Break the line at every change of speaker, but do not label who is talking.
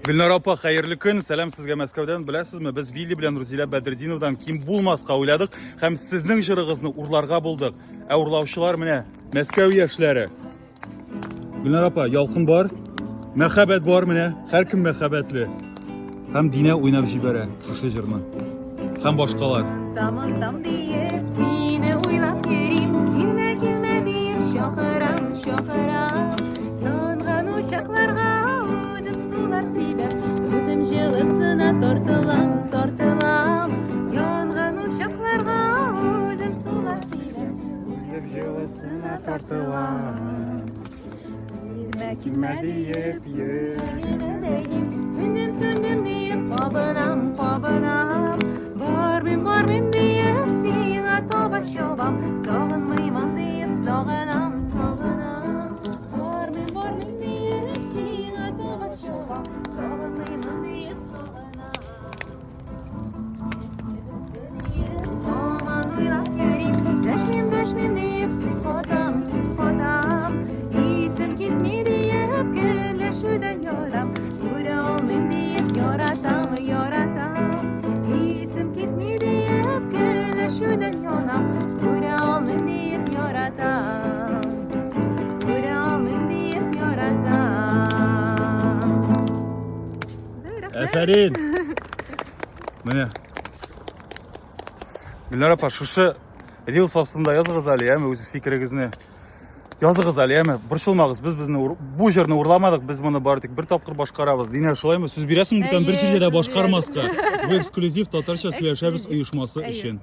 Gülnar апа, хәерле көн. Сәлам сезгә Мәскәүдән. Беләсезме, без Вилли белән Рузилә Бәдретдиновдан ким булмаска уйладык һәм сезнең җырыгызны урларга булдык. Ә урлаучылар менә Мәскәү яшьләре. Gülnar апа, ялкын бар, мәхәббәт бар менә, һәркем мәхәббәтле. Һәм Динә уйнап җибәрә шушы җырны. Һәм башкалар.
Tamam deyip seni uylap yerim, kilme deyip şoqıram. Dongan uşaqlarga özüm sular silip, özüm jığısına tortilam. Yongan uşaqlarga özüm sular silip, özüm jığısına tortilam. Kilme deyip Sündüm deyip pabınam. Barmim deyip siga toba şobam. Soğunmayman deyip soğanam. Barmim deyip siga toba şobam. Soğunmayman deyip soğanam. Aman uylap yürüyüm, deşmim deyip süs potam. İsim gitmi deyip gülleşüden yoram. Yürü olmayım deyip yoratam. İsim gitmi deyip gülleşüden yoram. Yürü olmayım deyip yoratam.
Әфәрин. Менә. Gülnar апа, шушы Reels астында языгыз әле, яме үз фикерегезне. Языгыз әле, яме. Борчылмагыз, без бу җырны урламадык, без моны бары тик бер тапкыр башкарабыз. Динә, шулаймы? Сүз бирәсеңме икән бер җирдә дә башкармаска? Бу эксклюзив татарча сөйләшәбез оешмасы өчен.